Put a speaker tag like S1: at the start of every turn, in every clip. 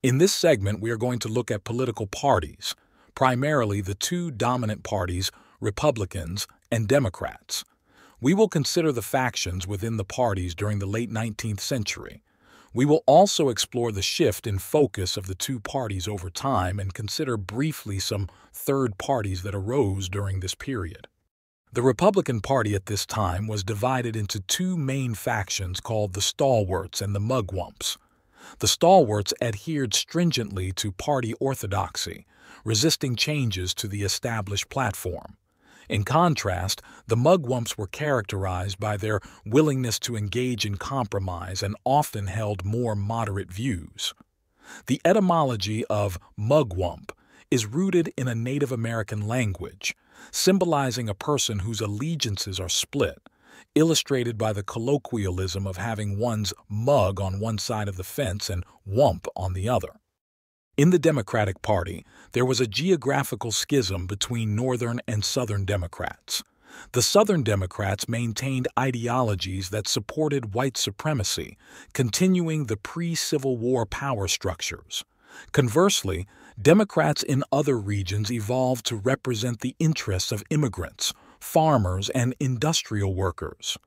S1: In this segment, we are going to look at political parties, primarily the two dominant parties, Republicans and Democrats. We will consider the factions within the parties during the late 19th century. We will also explore the shift in focus of the two parties over time and consider briefly some third parties that arose during this period. The Republican Party at this time was divided into two main factions called the Stalwarts and the Mugwumps. The Stalwarts adhered stringently to party orthodoxy, resisting changes to the established platform. In contrast, the Mugwumps were characterized by their willingness to engage in compromise and often held more moderate views. The etymology of Mugwump is rooted in a Native American language, symbolizing a person whose allegiances are split, illustrated by the colloquialism of having one's mug on one side of the fence and wump on the other. In the Democratic Party, there was a geographical schism between Northern and Southern Democrats. The Southern Democrats maintained ideologies that supported white supremacy, continuing the pre-Civil War power structures. Conversely, Democrats in other regions evolved to represent the interests of immigrants, farmers, and industrial workers.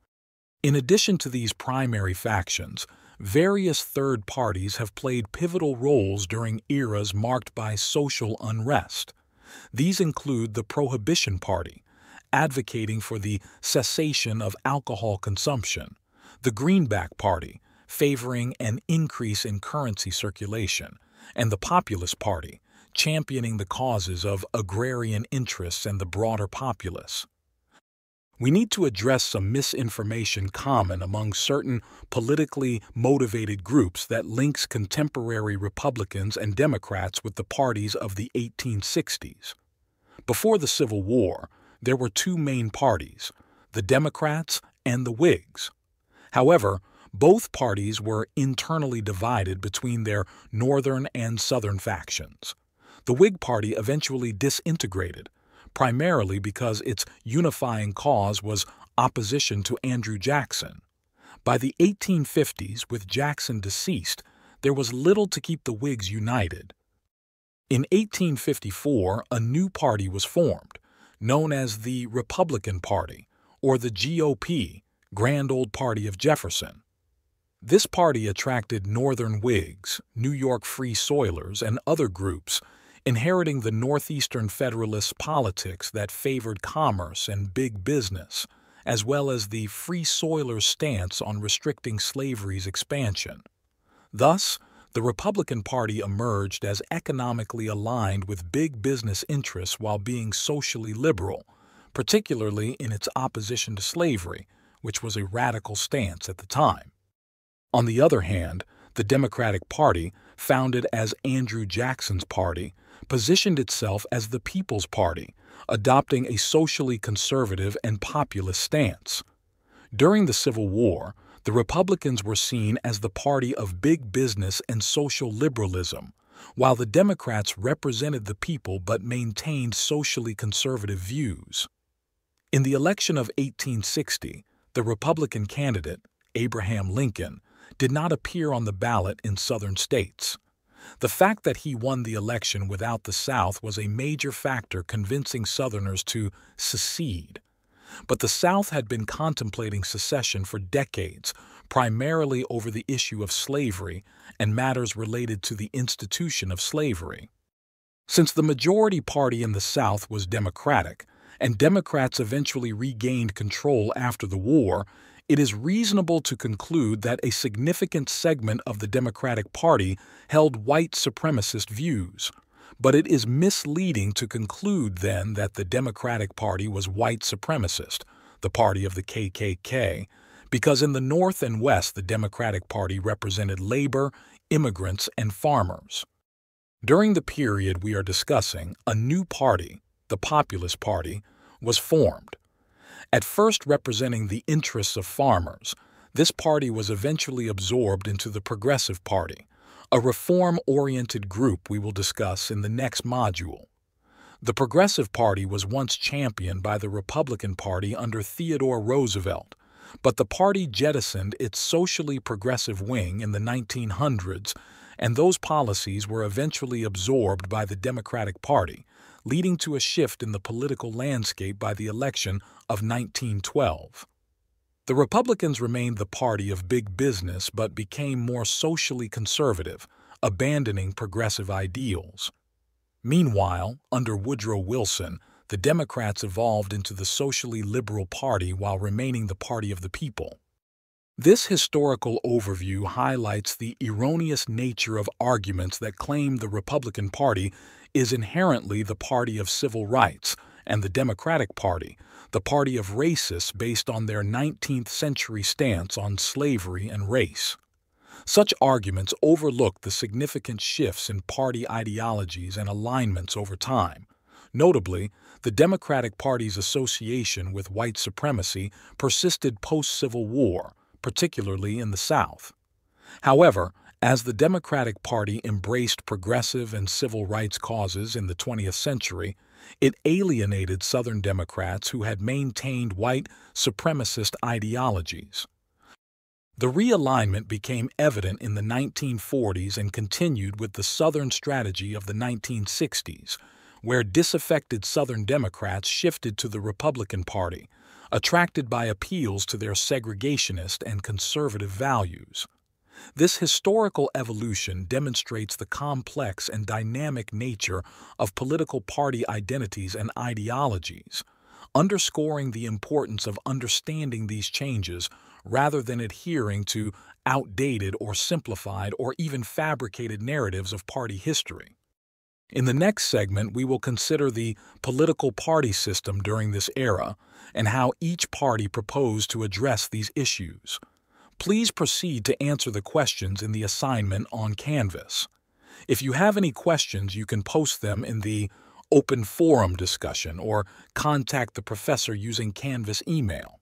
S1: In addition to these primary factions, various third parties have played pivotal roles during eras marked by social unrest. These include the Prohibition Party, advocating for the cessation of alcohol consumption, the Greenback Party, favoring an increase in currency circulation, and the Populist Party, championing the causes of agrarian interests and the broader populace. We need to address some misinformation common among certain politically motivated groups that links contemporary Republicans and Democrats with the parties of the 1860s. Before the Civil War, there were two main parties, the Democrats and the Whigs. However, both parties were internally divided between their Northern and Southern factions. The Whig Party eventually disintegrated, primarily because its unifying cause was opposition to Andrew Jackson. By the 1850s, with Jackson deceased, there was little to keep the Whigs united. In 1854, a new party was formed, known as the Republican Party, or the GOP, Grand Old Party of Jefferson. This party attracted Northern Whigs, New York Free Soilers, and other groups, inheriting the Northeastern Federalist politics that favored commerce and big business, as well as the Free Soilers' stance on restricting slavery's expansion. Thus, the Republican Party emerged as economically aligned with big business interests while being socially liberal, particularly in its opposition to slavery, which was a radical stance at the time. On the other hand, the Democratic Party, founded as Andrew Jackson's party, positioned itself as the People's Party, adopting a socially conservative and populist stance. During the Civil War, the Republicans were seen as the party of big business and social liberalism, while the Democrats represented the people but maintained socially conservative views. In the election of 1860, the Republican candidate, Abraham Lincoln, did not appear on the ballot in Southern states. The fact that he won the election without the South was a major factor convincing Southerners to secede. But the South had been contemplating secession for decades, primarily over the issue of slavery and matters related to the institution of slavery. Since the majority party in the South was Democratic, and Democrats eventually regained control after the war, it is reasonable to conclude that a significant segment of the Democratic Party held white supremacist views. But it is misleading to conclude then that the Democratic Party was white supremacist, the party of the KKK, because in the North and West the Democratic Party represented labor, immigrants, and farmers. During the period we are discussing, a new party, the Populist Party, was formed. At first representing the interests of farmers, this party was eventually absorbed into the Progressive Party, a reform-oriented group we will discuss in the next module. The Progressive Party was once championed by the Republican Party under Theodore Roosevelt, but the party jettisoned its socially progressive wing in the 1900s and those policies were eventually absorbed by the Democratic Party, leading to a shift in the political landscape by the election of 1912. The Republicans remained the party of big business but became more socially conservative, abandoning progressive ideals. Meanwhile, under Woodrow Wilson, the Democrats evolved into the socially liberal party while remaining the party of the people. This historical overview highlights the erroneous nature of arguments that claim the Republican Party is inherently the party of civil rights and the Democratic Party, the party of racists based on their 19th century stance on slavery and race. Such arguments overlook the significant shifts in party ideologies and alignments over time. Notably, the Democratic Party's association with white supremacy persisted post-Civil War, particularly in the South. However, as the Democratic Party embraced progressive and civil rights causes in the 20th century, it alienated Southern Democrats who had maintained white supremacist ideologies. The realignment became evident in the 1940s and continued with the Southern strategy of the 1960s, where disaffected Southern Democrats shifted to the Republican Party, attracted by appeals to their segregationist and conservative values. This historical evolution demonstrates the complex and dynamic nature of political party identities and ideologies, underscoring the importance of understanding these changes rather than adhering to outdated or simplified or even fabricated narratives of party history. In the next segment, we will consider the political party system during this era and how each party proposed to address these issues. Please proceed to answer the questions in the assignment on Canvas. If you have any questions, you can post them in the open forum discussion or contact the professor using Canvas email.